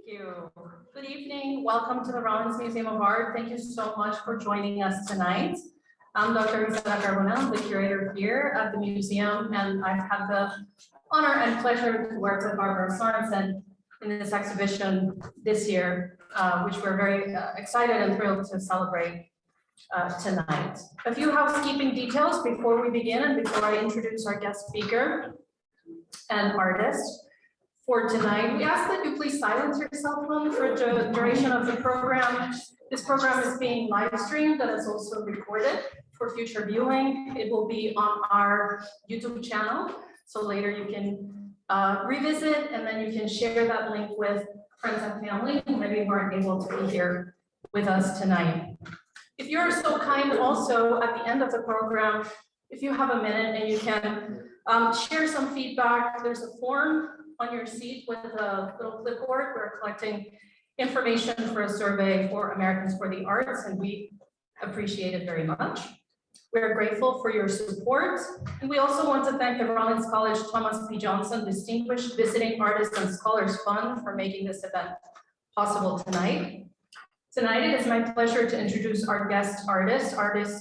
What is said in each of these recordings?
you. Good evening. Welcome to the Rollins Museum of Art. Thank you so much for joining us tonight. I'm Dr. Isabella Carbonell, the curator here at the museum, and I've had the honor and pleasure to work with Barbara Sorensen in this exhibition this year, which we're very excited and thrilled to celebrate tonight. A few housekeeping details before we begin and before I introduce our guest speaker and artist. For tonight, we ask that you please silence your cell phone for the duration of the program. This program is being live streamed and is also recorded for future viewing. It will be on our YouTube channel, so later you can revisit and then you can share that link with friends and family who maybe weren't able to be here with us tonight. If you're so kind, also at the end of the program, if you have a minute and you can share some feedback, there's a form on your seat with a little clipboard. We're collecting information for a survey for Americans for the Arts, and we appreciate it very much. We're grateful for your support, and we also want to thank the Rollins College Thomas P. Johnson Distinguished Visiting Artists and Scholars Fund for making this event possible tonight. Tonight, it is my pleasure to introduce our guest artist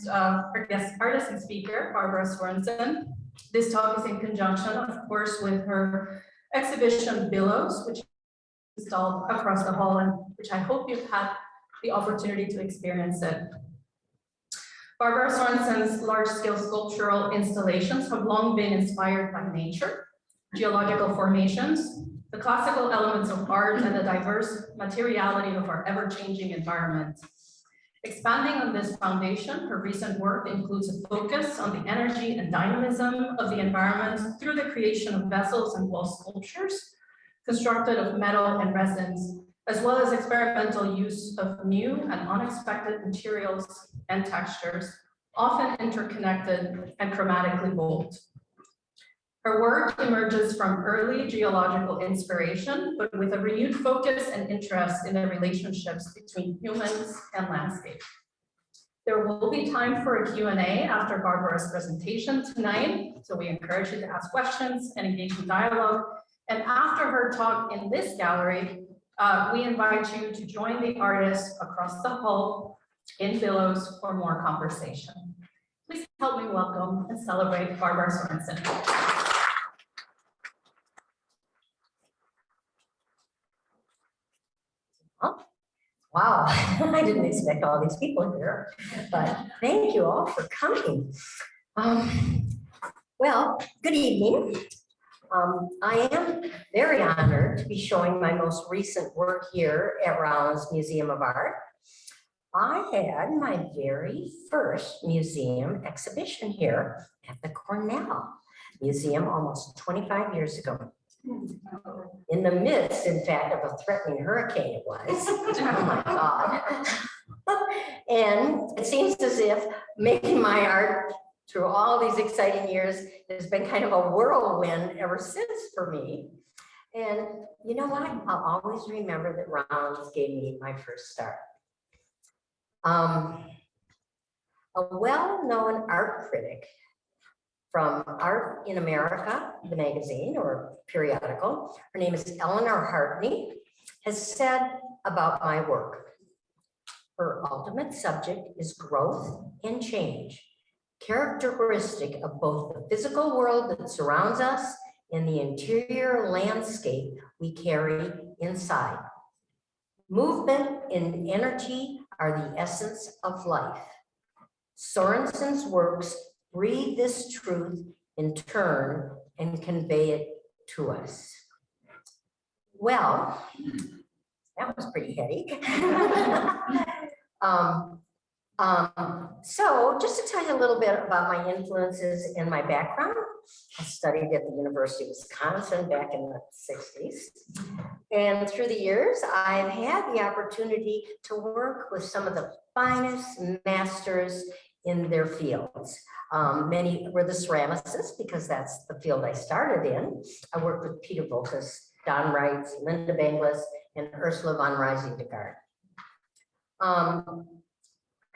and speaker, Barbara Sorensen. This talk is in conjunction, of course, with her exhibition Billows, which is installed across the hall and which I hope you've had the opportunity to experience it. Barbara Sorensen's large-scale sculptural installations have long been inspired by nature, geological formations, the classical elements of art, and the diverse materiality of our ever-changing environment. Expanding on this foundation, her recent work includes a focus on the energy and dynamism of the environment through the creation of vessels and wall sculptures constructed of metal and resins, as well as experimental use of new and unexpected materials and textures, often interconnected and chromatically bold. Her work emerges from early geological inspiration, but with a renewed focus and interest in the relationships between humans and landscape. There will be time for a Q&A after Barbara's presentation tonight, so we encourage you to ask questions and engage in dialogue. And after her talk in this gallery, we invite you to join the artists across the hall in Billows for more conversation. Please help me welcome and celebrate Barbara Sorensen. Wow, I didn't expect all these people here, but thank you all for coming. Well, good evening. I am very honored to be showing my most recent work here at Rollins Museum of Art. I had my very first museum exhibition here at the Cornell Museum almost 25 years ago. In the midst, in fact, of a threatening hurricane it was. Oh my God. And it seems as if making my art through all these exciting years has been kind of a whirlwind ever since for me. And you know what? I'll always remember that Rollins gave me my first start. A well-known art critic from Art in America, the magazine or periodical, her name is Eleanor Hartney, has said about my work, her ultimate subject is growth and change, characteristic of both the physical world that surrounds us and the interior landscape we carry inside. Movement and energy are the essence of life. Sorensen's works breathe this truth in turn and convey it to us. Well, that was pretty heady. So just to tell you a little bit about my influences and my background, I studied at the University of Wisconsin back in the 60s. And through the years, I've had the opportunity to work with some of the finest masters in their fields. Many were the ceramicists because that's the field I started in. I worked with Peter Voulkos, Don Reitz, Linda Benglis, and Ursula von Reising-de-Gaard. I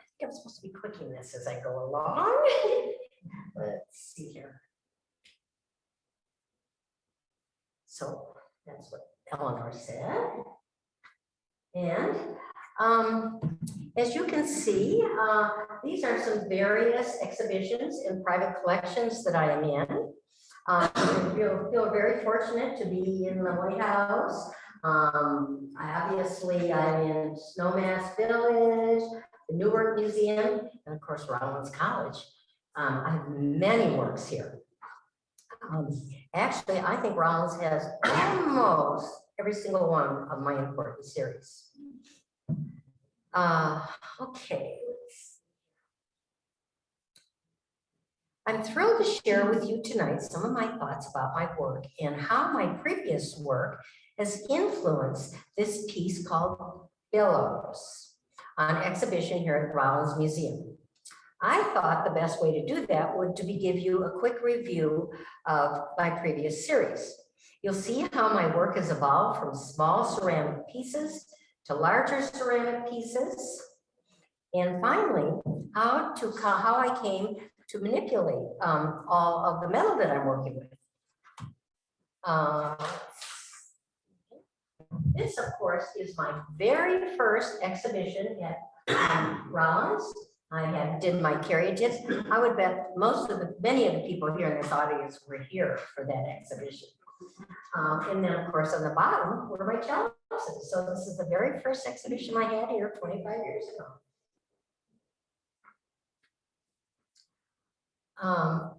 think I'm supposed to be clicking this as I go along. Let's see here. So that's what Eleanor said. And as you can see, these are some various exhibitions and private collections that I am in. I feel very fortunate to be in the White House. Obviously, I'm in Snowmass Village, the Newark Museum, and of course, Rollins College. I have many works here. Actually, I think Rollins has almost every single one of my important series. Okay. I'm thrilled to share with you tonight some of my thoughts about my work and how my previous work has influenced this piece called Billows on exhibition here at Rollins Museum. I thought the best way to do that would to give you a quick review of my previous series. You'll see how my work has evolved from small ceramic pieces to larger ceramic pieces. And finally, how I came to manipulate all of the metal that I'm working with. This, of course, is my very first exhibition at Rollins. I did my caryatids. I would bet many of the people here in this audience were here for that exhibition. And then, of course, on the bottom were my chalices. So this is the very first exhibition I had here 25 years ago. Of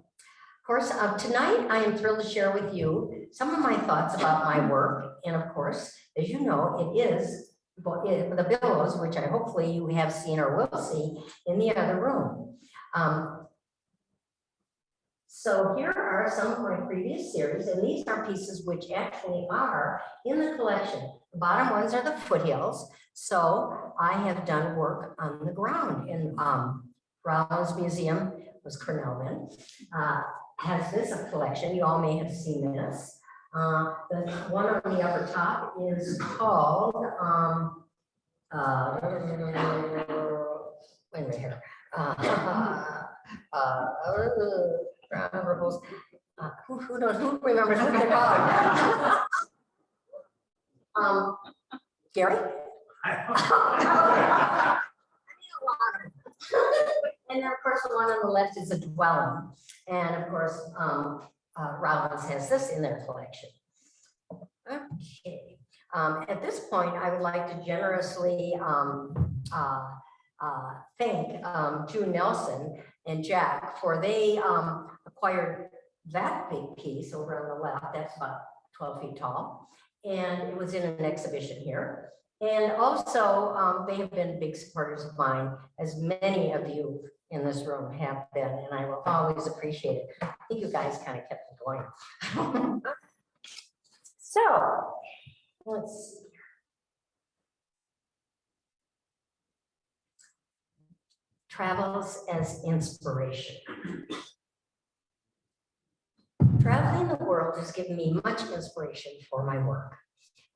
course, tonight I am thrilled to share with you some of my thoughts about my work. And of course, as you know, it is the Billows, which I hopefully you have seen or will see in the other room. So here are some of my previous series, and these are pieces which actually are in the collection. The bottom ones are the foothills. So I have done work on the ground in Rollins Museum, was Cornellman, has this collection. You all may have seen this. The one on the upper top is called, wait a minute here. Who knows? Who remembers what they're called? Gary? And then, of course, the one on the left is a dwelling. And of course, Rollins has this in their collection. Okay. At this point, I would like to generously thank June Nelson and Jack for they acquired that big piece over on the left. That's about 12 feet tall. And it was in an exhibition here. And also, they have been big supporters of mine, as many of you in this room have been, and I will always appreciate it. I think you guys kind of kept it going. So, let's see. Travels as inspiration. Traveling the world has given me much inspiration for my work.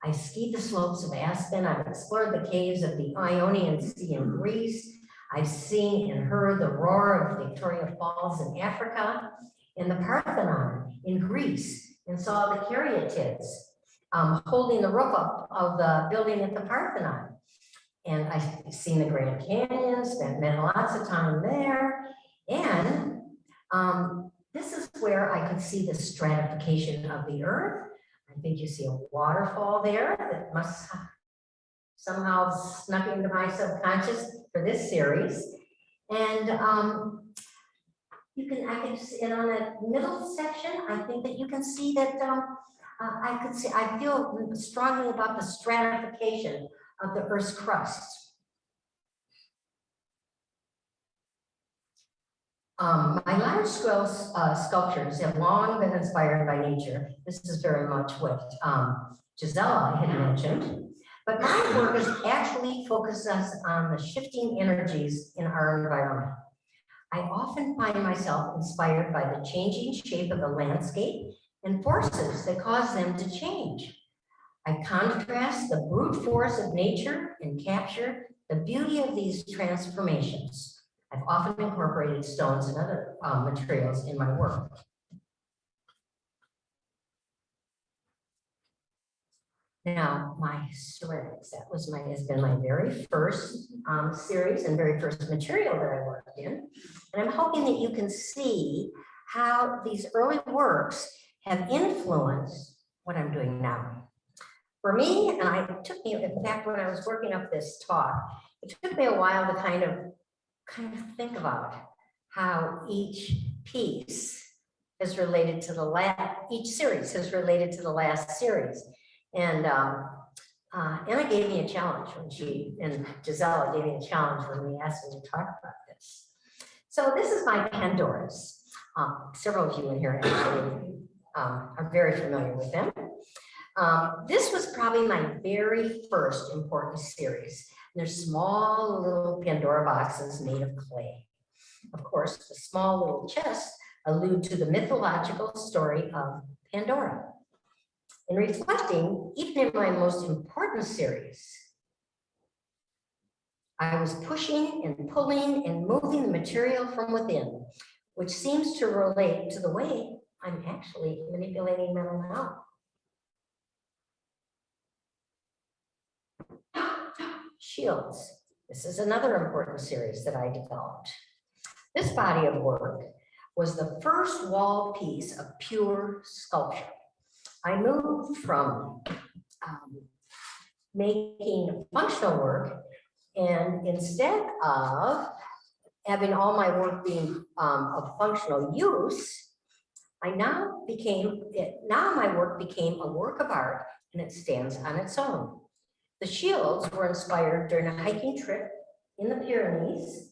I skied the slopes of Aspen. I've explored the caves of the Ionian Sea in Greece. I've seen and heard the roar of Victoria Falls in Africa, in the Parthenon in Greece, and saw the caryatids holding the roof up of the building at the Parthenon. And I've seen the Grand Canyon, spent lots of time there. And this is where I could see the stratification of the earth. I think you see a waterfall there that must somehow snuck into my subconscious for this series. And I can see it on that middle section. I think that you can see that I feel strongly about the stratification of the Earth's crust. My large scale sculptures have long been inspired by nature. This is very much what Gisela had mentioned. But my work is actually focuses on the shifting energies in our environment. I often find myself inspired by the changing shape of the landscape and forces that cause them to change. I contrast the brute force of nature and capture the beauty of these transformations. I've often incorporated stones and other materials in my work. Now, my ceramics, has been my very first series and very first material that I worked in. And I'm hoping that you can see how these early works have influenced what I'm doing now. For me, and it took me, in fact, when I was working up this talk, it took me a while to kind of think about how each piece is related to each series is related to the last series. And Anna gave me a challenge and Gisela gave me a challenge when we asked me to talk about this. So this is my PANDORAS. Several of you in here actually are very familiar with them. This was probably my very first important series. They're small little Pandora boxes made of clay. Of course, the small little chests allude to the mythological story of Pandora. In reflecting, even in my most important series, I was pushing and pulling and moving the material from within, which seems to relate to the way I'm actually manipulating metal now. Shields. This is another important series that I developed. This body of work was the first wall piece of pure sculpture. I moved from making functional work, and instead of having all my work being of functional use, now my work became a work of art, and it stands on its own. The shields were inspired during a hiking trip in the Pyrenees.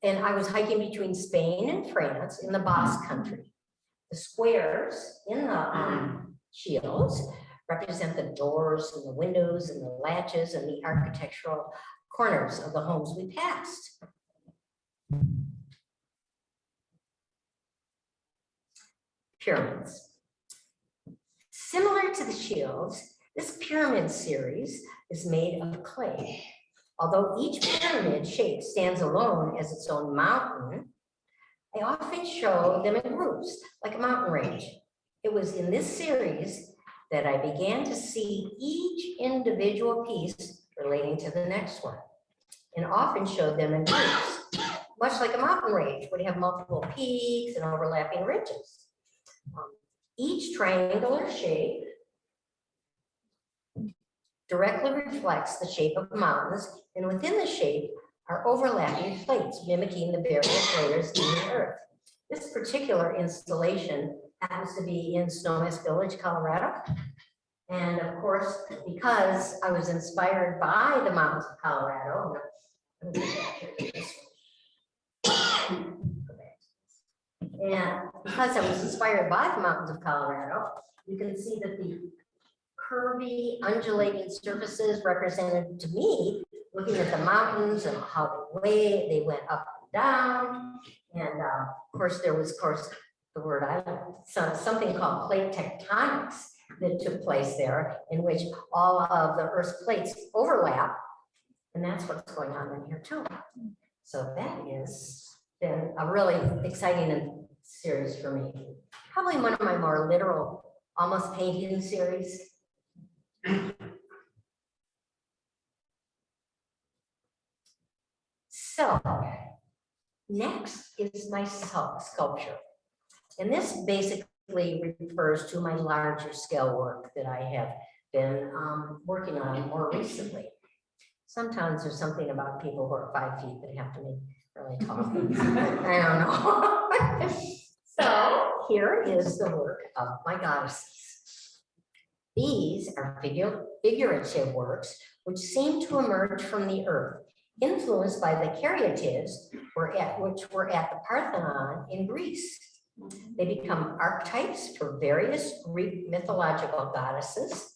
And I was hiking between Spain and France in the Basque country. The squares in the shields represent the doors and the windows and the latches and the architectural corners of the homes we passed. Pyramids. Similar to the shields, this pyramid series is made of clay. Although each pyramid shape stands alone as its own mountain, I often show them in groups, like a mountain range. It was in this series that I began to see each individual piece relating to the next one, and often showed them in groups, much like a mountain range would have multiple peaks and overlapping ridges. Each triangular shape directly reflects the shape of mountains, and within the shape are overlapping plates mimicking the various layers in the earth. This particular installation happens to be in Snowmass Village, Colorado. And of course, because I was inspired by the mountains of Colorado, and because I was inspired by the mountains of Colorado, you can see that the curvy, undulating surfaces represented, to me, looking at the mountains and how they went up and down. And of course, there was, the word I learned, something called plate tectonics that took place there, in which all of the Earth's plates overlap. And that's what's going on in here too. So that has been a really exciting series for me. Probably one of my more literal, almost painting series. So next is my sculpture. And this basically refers to my larger scale work that I have been working on more recently. Sometimes there's something about people who are 5 feet that have to make really tall things. I don't know. So here is the work of my goddesses. These are figurative works which seem to emerge from the earth, influenced by the caryatids which were at the Parthenon in Greece. They become archetypes for various Greek mythological goddesses.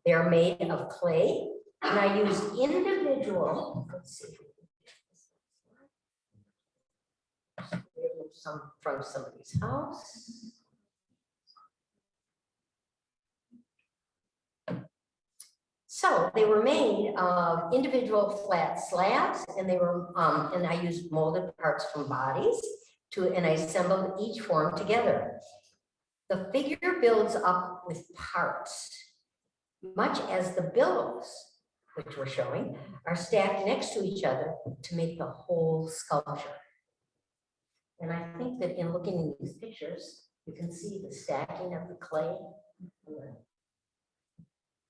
They are made of clay, and I used individual, let's see, some from somebody's house. So they were made of individual flat slabs, and they were, and I used molded parts from bodies. and I assembled each form together. The figure builds up with parts, much as the billows, which we're showing, are stacked next to each other to make the whole sculpture. And I think that in looking at these pictures, you can see the stacking of the clay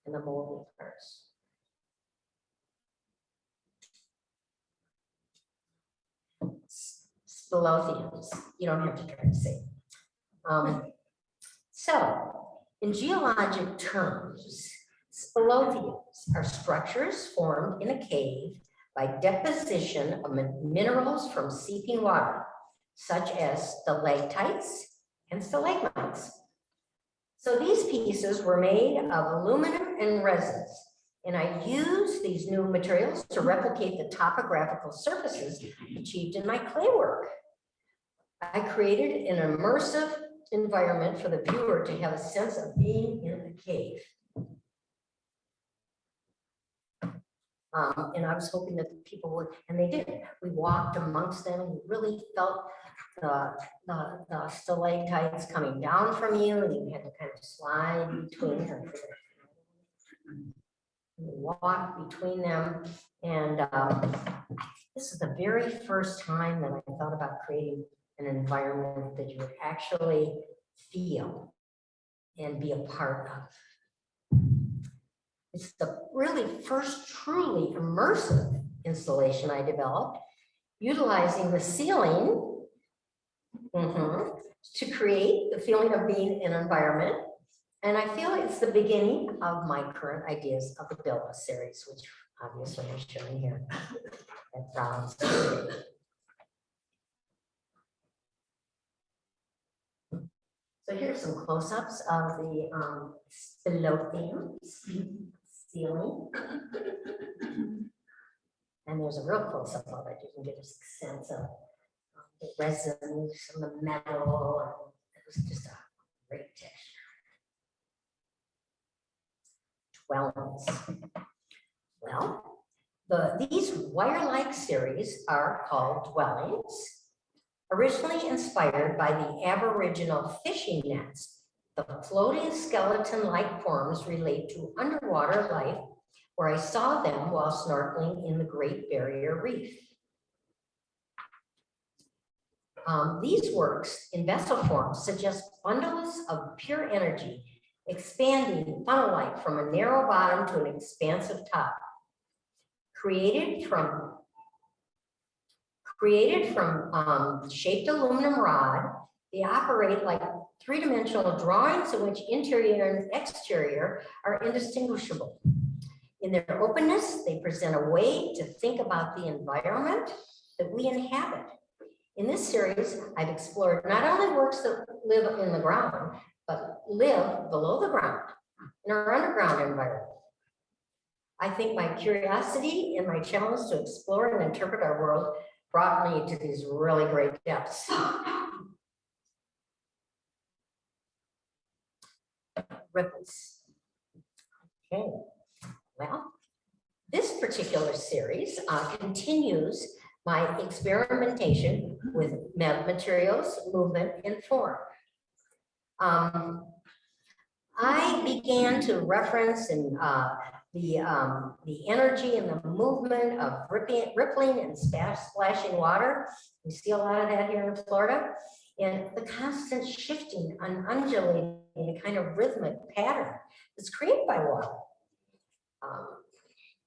and the molding parts. SPELEOTHEMS, you don't have to try to say. So, in geologic terms, SPELEOTHEMS are structures formed in a cave by deposition of minerals from seeping water, such as stalactites and stalagmites. So these pieces were made of aluminum and resins, and I used these new materials to replicate the topographical surfaces achieved in my clay work. I created an immersive environment for the viewer to have a sense of being in the cave. And I was hoping that the people would, and they did. We walked amongst them and you really felt the stalactites coming down from you, and you had to kind of slide between them. You walk between them, and this is the very first time that I thought about creating an environment that you would actually feel and be a part of. It's the really first truly immersive installation I developed, utilizing the ceiling to create the feeling of being in an environment. And I feel it's the beginning of my current ideas of the Billows series, which obviously I'm showing here at Rollins. So here's some close-ups of the SPELEOTHEMS ceiling. And there's a real close-up of it. You can get a sense of the resins and the metal. It was just a great texture. Dwellings. Well, these wire-like series are called dwellings, originally inspired by the Aboriginal fishing nets. The floating skeleton-like forms relate to underwater life, where I saw them while snorkeling in the Great Barrier Reef. These works in vessel form suggest bundles of pure energy, expanding funnel-like from a narrow bottom to an expansive top. Created from shaped aluminum rod, they operate like three-dimensional drawings in which interior and exterior are indistinguishable. In their openness, they present a way to think about the environment that we inhabit. In this series, I've explored not only works that live in the ground, but live below the ground in our underground environment. I think my curiosity and my challenge to explore and interpret our world brought me to these really great depths. Ripples. Okay, well, this particular series continues my experimentation with materials, movement, and form. I began to reference the energy and the movement of rippling and splashing water. We see a lot of that here in Florida, and the constant shifting and undulating, the kind of rhythmic pattern that's created by water.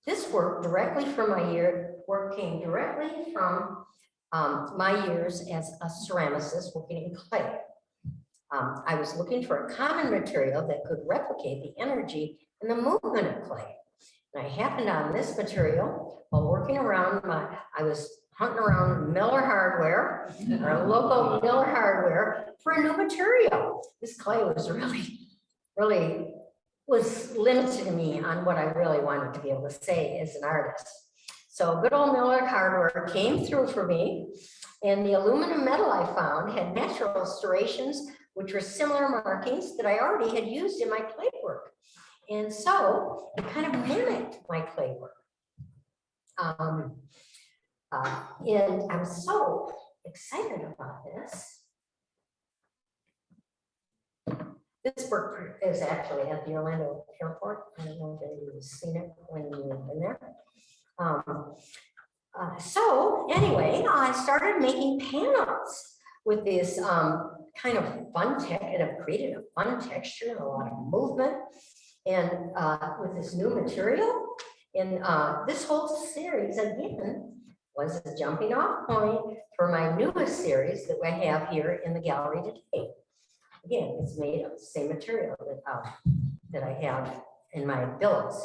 This work came directly from my years as a ceramicist working in clay. I was looking for a common material that could replicate the energy and the movement of clay. And I happened on this material while working around I was hunting around Miller Hardware, our local Miller Hardware, for a new material. This clay was really was limiting me on what I really wanted to be able to say as an artist. So good old Miller Hardware came through for me, and the aluminum metal I found had natural striations, which were similar markings that I already had used in my clay work. And so it kind of mimicked my clay work. And I'm so excited about this. This work is actually at the Orlando airport. I don't know if you've seen it when you've been there. So anyway, I started making panels with this kind of fun tech, and I've created a fun texture and a lot of movement, and with this new material. And this whole series again was a jumping off point for my newest series that I have here in the gallery today. Again, it's made of the same material that I have in my Billows.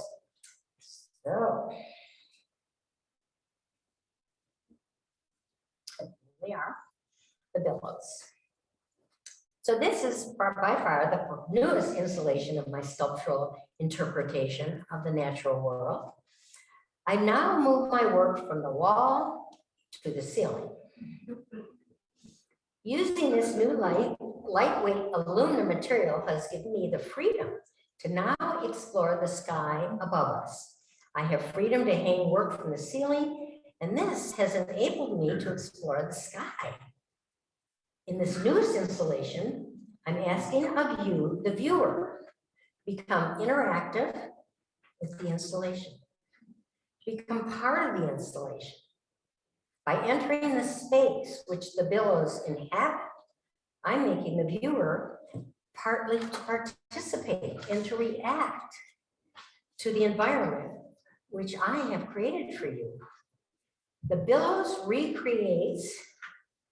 So they are the Billows. So this is by far the newest installation of my sculptural interpretation of the natural world. I now move my work from the wall to the ceiling. Using this new lightweight aluminum material has given me the freedom to now explore the sky above us. I have freedom to hang work from the ceiling, and this has enabled me to explore the sky. In this newest installation, I'm asking of you, the viewer, become interactive with the installation. Become part of the installation. By entering the space which the billows inhabit, I'm making the viewer partly to participate and to react to the environment which I have created for you. The billows recreates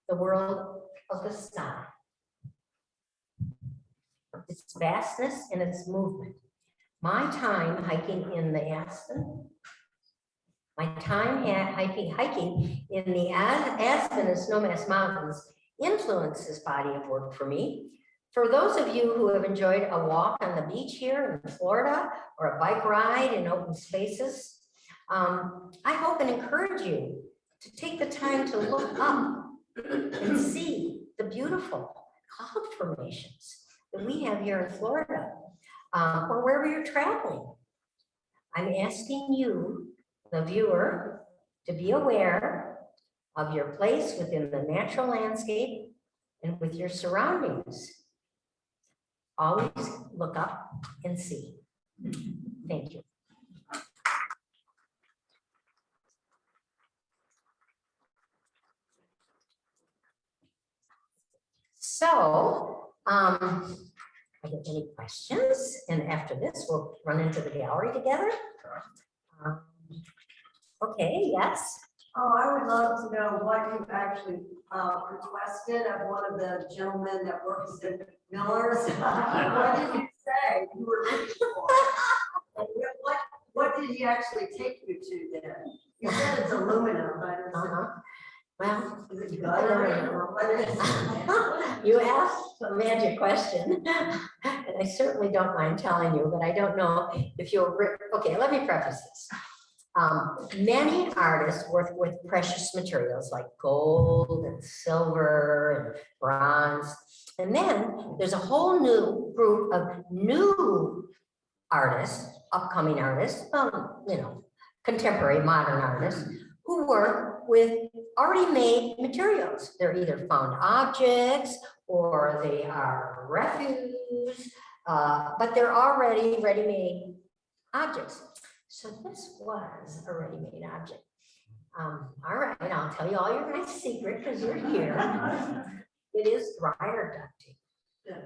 the world of the sky, its vastness and its movement. My time hiking in the Aspen, my time hiking in the Aspen and Snowmass Mountains influenced this body of work for me. For those of you who have enjoyed a walk on the beach here in Florida or a bike ride in open spaces, I hope and encourage you to take the time to look up and see the beautiful cloud formations that we have here in Florida, or wherever you're traveling. I'm asking you, the viewer, to be aware of your place within the natural landscape and with your surroundings. Always look up and see. Thank you. So, are there any questions? And after this, we'll run into the gallery together. Okay, yes. Oh, I would love to know what you actually requested of one of the gentlemen that works at Miller's. What did you say you were looking for? And what did he actually take you to then? You said it's aluminum, but Well, is it gutter or what is it? you asked a magic question, and I certainly don't mind telling you, but I don't know if you'll, okay, let me preface this. Many artists work with precious materials like gold and silver and bronze. And then there's a whole new group of new artists, upcoming artists, contemporary modern artists who work with already made materials. They're either found objects or they are refuse, but they're already ready-made objects. So this was a ready-made object. All right, I'll tell you all your nice secret because you're here. It is dryer ducting. Yes,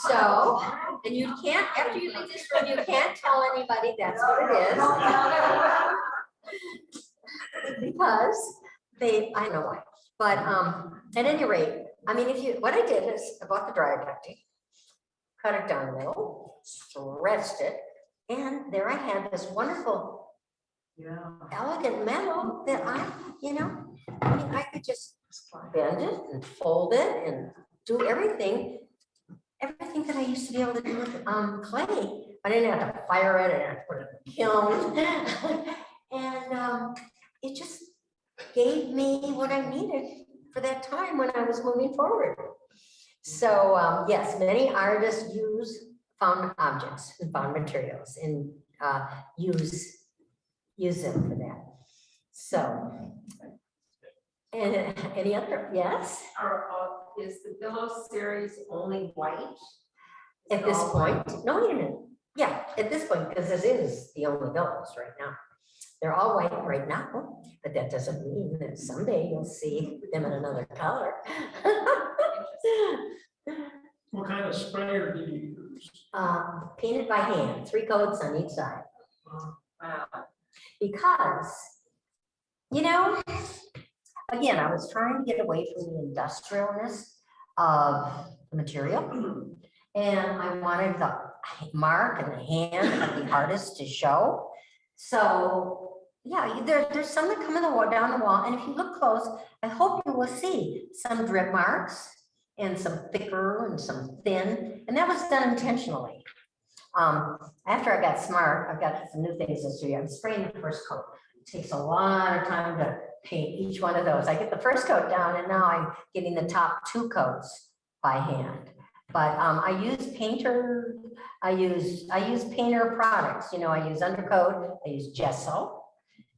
So, and you can't, after you leave this room, you can't tell anybody that's what it is. Because I know why. But at any rate, I mean, what I did is I bought the dryer ducting, cut it down the middle, stretched it, and there I had this wonderful, elegant metal that I could just bend it and fold it and do everything that I used to be able to do with clay. I didn't have to fire it, I didn't have to put it in the kiln. And it just gave me what I needed for that time when I was moving forward. So yes, many artists use found objects and found materials and use use them for that. So, and any other, yes, Is the Billows series only white? at this point, no, wait a minute. Yeah, at this point, because this is the only Billows right now. They're all white right now, but that doesn't mean that someday you'll see them in another color. What kind of sprayer do you use? Painted by hand, 3 coats on each side. Wow. Because, you know, again, I was trying to get away from the industrialness of the material. And I wanted the mark and the hand of the artist to show. So, yeah, there's some that come in the wall, down the wall. And if you look close, I hope you will see some drip marks and some thicker and some thin. And that was done intentionally. After I got smart, I've got some new things this year. I'm spraying the first coat. It takes a lot of time to paint each one of those. I get the first coat down and now I'm getting the top 2 coats by hand. But I use painter, I use painter products. You know, I use undercoat, I use gesso,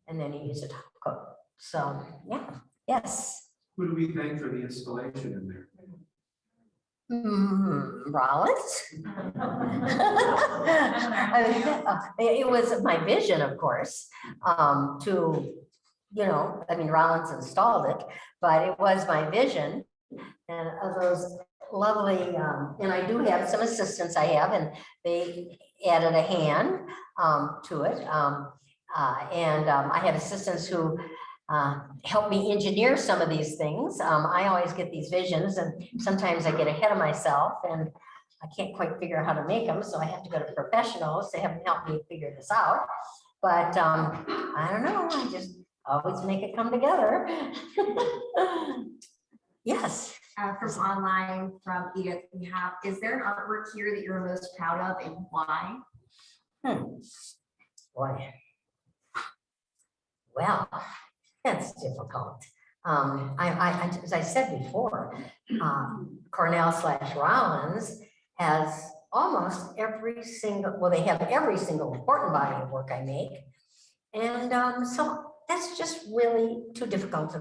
and then you use a top coat. So yeah, yes. Who do we thank for the installation in there? Rollins. It was my vision, of course, to, you know, I mean, Rollins installed it, but it was my vision and of those lovely, and I do have some assistants I have, and they added a hand to it. I have assistants who help me engineer some of these things. I always get these visions and sometimes I get ahead of myself and I can't quite figure out how to make them. So I have to go to professionals to have them help me figure this out. But I don't know, I just always make it come together. Yes. From online, from Edith, we have, is there an artwork here that you're most proud of and why? Boy. Well, that's difficult. As I said before, Cornell/Rollins has almost every single, well, they have every single important body of work I make. And so that's just really too difficult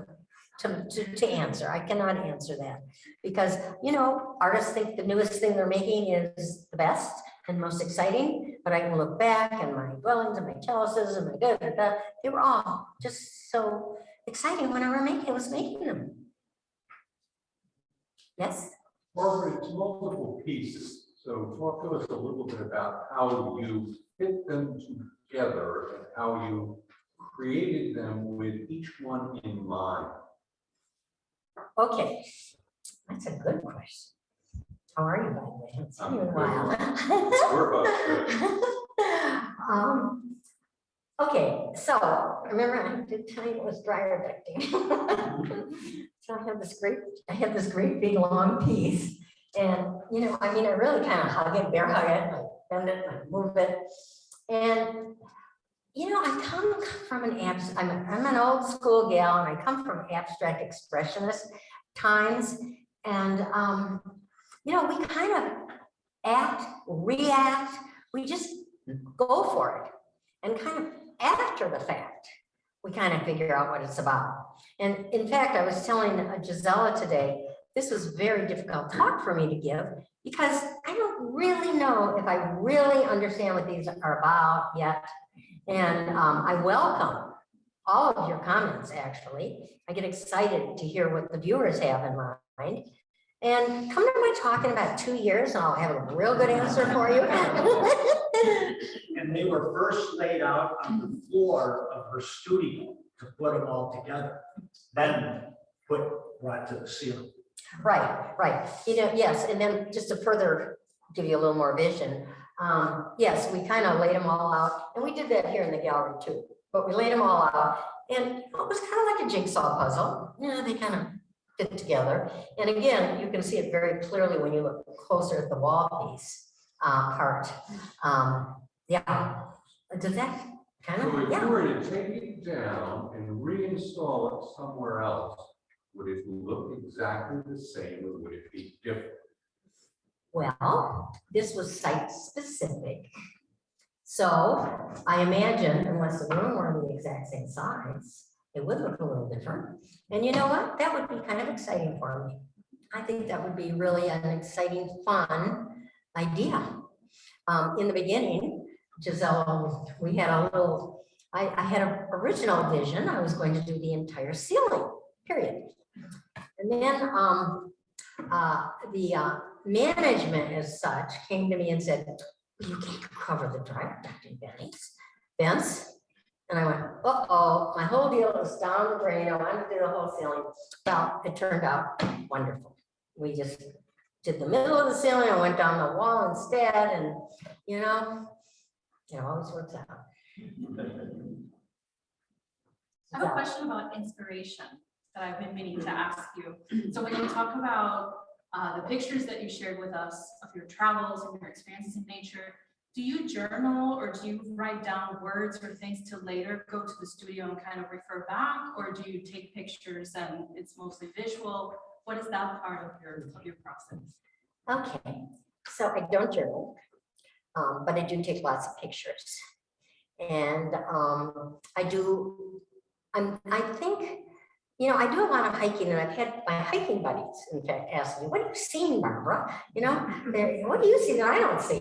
to answer. I cannot answer that because, you know, artists think the newest thing they're making is the best and most exciting, but I can look back and my dwellings and my chalices and my they were all just so exciting when I was making them. Yes? Barbara, it's multiple pieces. So talk to us a little bit about how you fit them together and how you created them with each one in mind. Okay, that's a good question. How are you, by the way? It's been a while. We're both good. Okay, so remember I did tell you it was dryer ducting. So I have this great big long piece. And you know, I mean, I really kind of hug it, bear hug it, like bend it, like move it. And you know, I come from I'm an old school gal and I come from abstract expressionist times. And you know, we kind of act, react, we just go for it. And kind of after the fact, we kind of figure out what it's about. And in fact, I was telling Gisela today, this was very difficult talk for me to give because I don't really know if I really understand what these are about yet. And I welcome all of your comments, actually. I get excited to hear what the viewers have in mind. And come to my talk in about 2 years, and I'll have a real good answer for you. And they were first laid out on the floor of her studio to put them all together, then brought to the ceiling. Right. You know, yes, and then just to further give you a little more vision, yes, we kind of laid them all out, and we did that here in the gallery too. But we laid them all out, and it was kind of like a jigsaw puzzle. You know, they kind of fit together. And again, you can see it very clearly when you look closer at the wall piece part. Yeah, does that kind So of, if yeah. you were to take it down and reinstall it somewhere else, would it look exactly the same or would it be different? Well, this was site specific. So I imagine unless the room were the exact same size, it would look a little different. And you know what? That would be kind of exciting for me. I think that would be really an exciting, fun idea. In the beginning, Giselle, we had a little, I had an original vision. I was going to do the entire ceiling, period. And then the management as such came to me and said, you can't cover the dryer ducting vents. And I went, uh-oh, my whole deal is down the drain. I wanted to do the whole ceiling. Well, it turned out wonderful. We just did the middle of the ceiling. I went down the wall instead. And, you know, it always works out. I have a question about inspiration that I've been meaning to ask you. So when you talk about the pictures that you shared with us of your travels and your experiences in nature, do you journal or do you write down words or things to later go to the studio and kind of refer back? Or do you take pictures and it's mostly visual? What is that part of your process? Okay, so I don't journal, but I do take lots of pictures. And I think, you know, I do a lot of hiking, and I've had my hiking buddies, in fact, ask me, what are you seeing, Barbara? You know, what do you see that I don't see?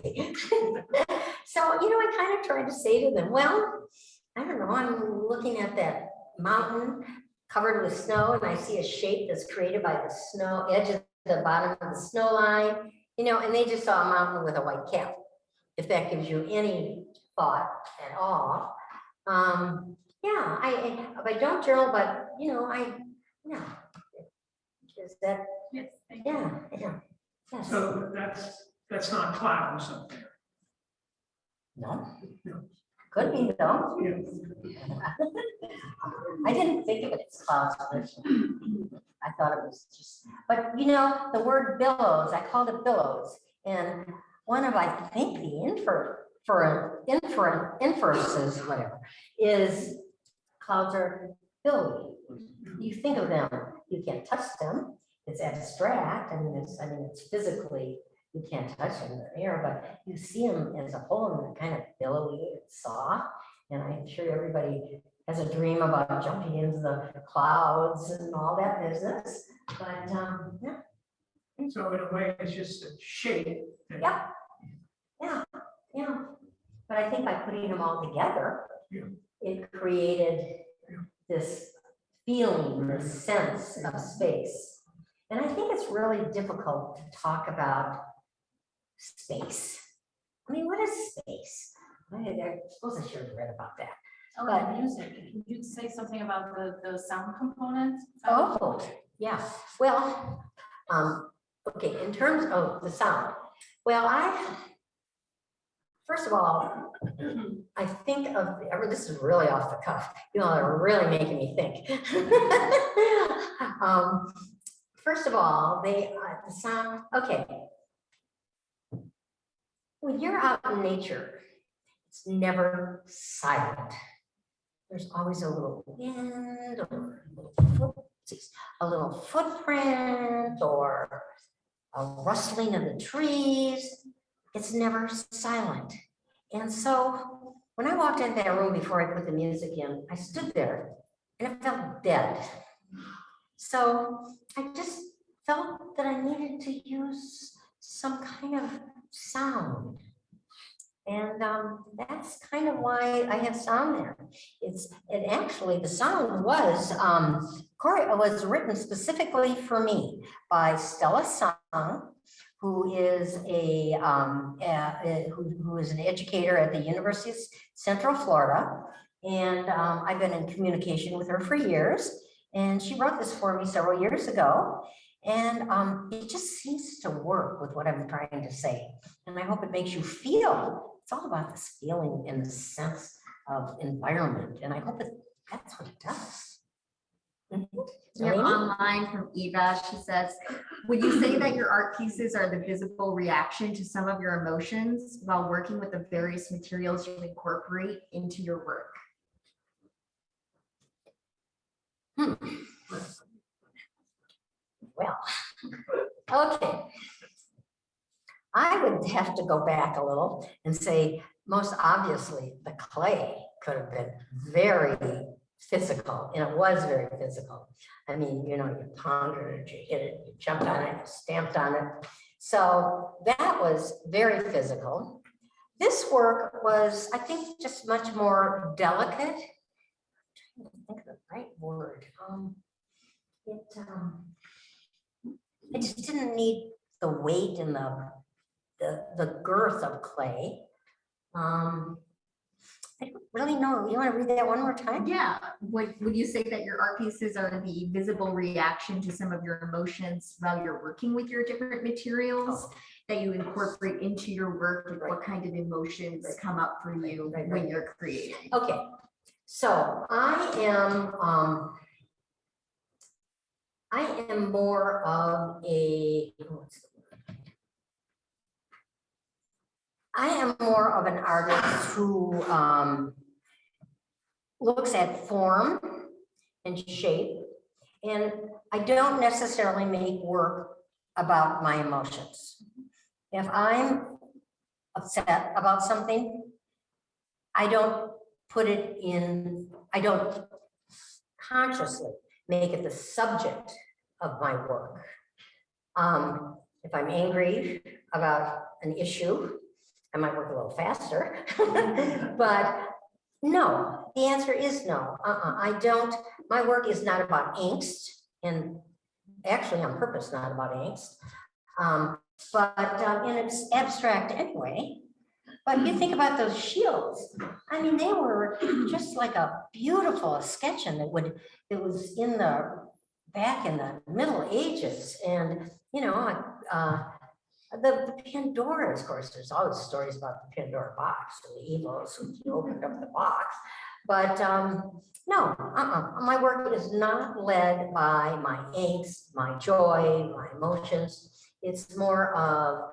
So, you know, I kind of try to say to them, well, I don't know, I'm looking at that mountain covered with snow, and I see a shape that's created by the snow, edge of the bottom of the snow line, you know, and they just saw a mountain with a white cap, if that gives you any thought at all. Yeah, I don't journal, but you know, yeah. Is that, Yes, thank you. yeah. Yes. So that's not clouds up there. No. No. Could be though. Yeah. I didn't think of it as clouds originally. I thought it was just, but you know, the word billows, I called it billows. And one of, I think, the inferences, whatever, is clouds are billowy. You think of them, you can't touch them. It's abstract. I mean, it's physically, you can't touch them in the air, but you see them as a whole, and they're kind of billowy and soft. And I'm sure everybody has a dream about jumping into the clouds and all that business. But yeah. So in a way, it's just a shape. Yeah. Yeah. But I think by putting them all together, Yeah. it created Yeah. this feeling, this sense of space. And I think it's really difficult to talk about space. I mean, what is space? I suppose I should have read about that. Oh, the music. Can you say something about the sound component? Oh, yeah. Well, okay, in terms of the sound, well, first of all, I think of, this is really off the cuff, you know, they're really making me think. First of all, the sound, okay. When you're out in nature, it's never silent. There's always a little wind or a little footprint or a rustling of the trees. It's never silent. And so when I walked into that room before I put the music in, I stood there and it felt dead. So I just felt that I needed to use some kind of sound. And that's kind of why I have sound there. It actually, the sound was written specifically for me by Stella Sung, who is who is an educator at the University of Central Florida. And I've been in communication with her for years. And she wrote this for me several years ago. And it just seems to work with what I'm trying to say. And I hope it makes you feel. It's all about this feeling and the sense of environment. And I hope that's what it does. We have online from Eva. She says, would you say that your art pieces are the visible reaction to some of your emotions while working with the various materials you incorporate into your work? Well, okay. I would would have to go back a little and say, most obviously, the clay could have been very physical, and it was very physical. I mean, you know, you pondered it, you hit it, you jumped on it, you stamped on it. So that was very physical. This work was, I think, just much more delicate. I'm trying to think of the right word. It just didn't need the weight and the girth of clay. I don't really know. You want to read that one more time? Yeah, would you say that your art pieces are the visible reaction to some of your emotions while you're working with your different materials that you incorporate into your work, and what kind of emotions come up for you when you're creating? Okay, so I am more of a, I am more of an artist who looks at form and shape, and I don't necessarily make work about my emotions. If I'm upset about something, I don't put it in, I don't consciously make it the subject of my work. If I'm angry about an issue, I might work a little faster, but no, the answer is no. I don't, my work is not about angst, and actually on purpose not about angst, and it's abstract anyway. But if you think about those shields, I mean, they were just like a beautiful sketching that was in the back in the Middle Ages, and you know, the Pandoras, of course, there's always stories about the Pandora box and the evils when you opened up the box. But no, my work is not led by my angst, my joy, my emotions. It's more of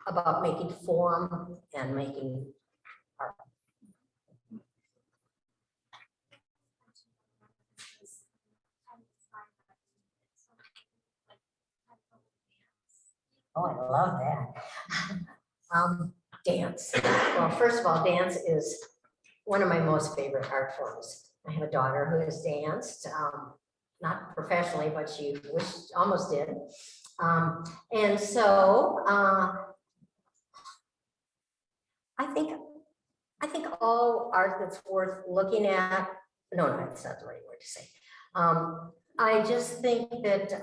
about making form and making art. Oh, I love that. Dance. Well, first of all, dance is one of my most favorite art forms. I have a daughter who has danced, not professionally, but she almost did. And so I think all art that's worth looking at, no, that's not the right word to say. I just think that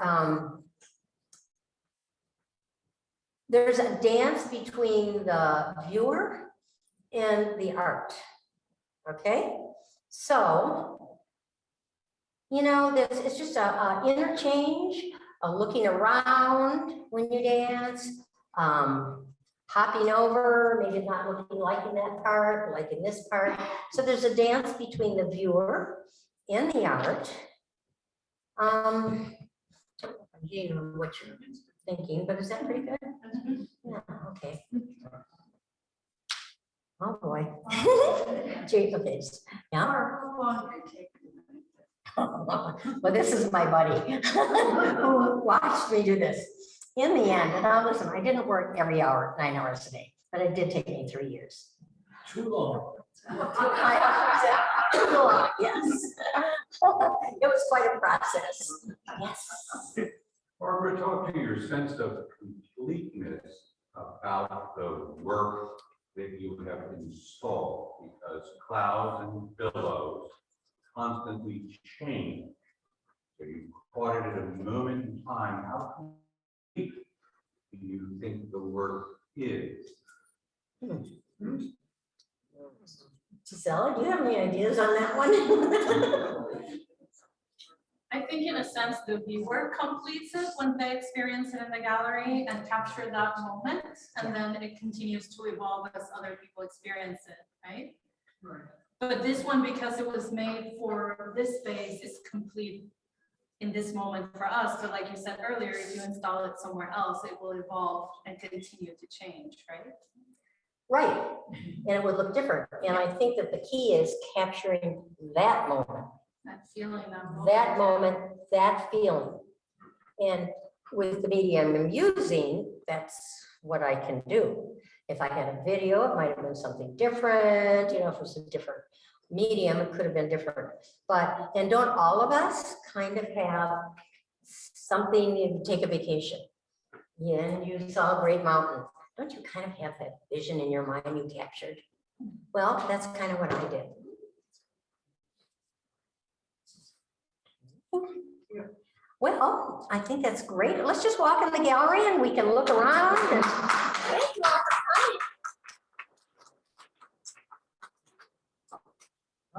there's a dance between the viewer and the art, okay? So, you know, it's just a interchange, a looking around when you dance, hopping over, maybe not looking like in that part, like in this part. So there's a dance between the viewer and the art. You know what you're thinking, but is that pretty good? Yeah, okay. Oh boy. Gee, okay. Yeah. Well, this is my buddy who watched me do this. In the end, and now listen, I didn't work every hour, 9 hours a day, but it did take me 3 years. Too long. Too long, yes. It was quite a process. Yes. Barbara, talk to your sense of completeness about the work that you have installed, because clouds and billows constantly change. So you caught it at a moment in time. How complete do you think the work is? Gisela, do you have any ideas on that one? I think in a sense, the viewer completes it when they experience it in the gallery and capture that moment, and then it continues to evolve as other people experience it, right? Right. But this one, because it was made for this space, is complete in this moment for us. But like you said earlier, if you install it somewhere else, it will evolve and continue to change, right? Right, and it would look different. And I think that the key is capturing that moment. That feeling, That moment, that feeling. And with the medium I'm using, that's what I can do. If I had a video, it might have been something different, you know, if it was a different medium, it could have been different. But, and don't all of us kind of have something, you take a vacation? Yeah, and you saw a great mountain. Don't you kind of have that vision in your mind you captured? Well, that's kind of what I did. Well, I think that's great. Let's just walk in the gallery and we can look around and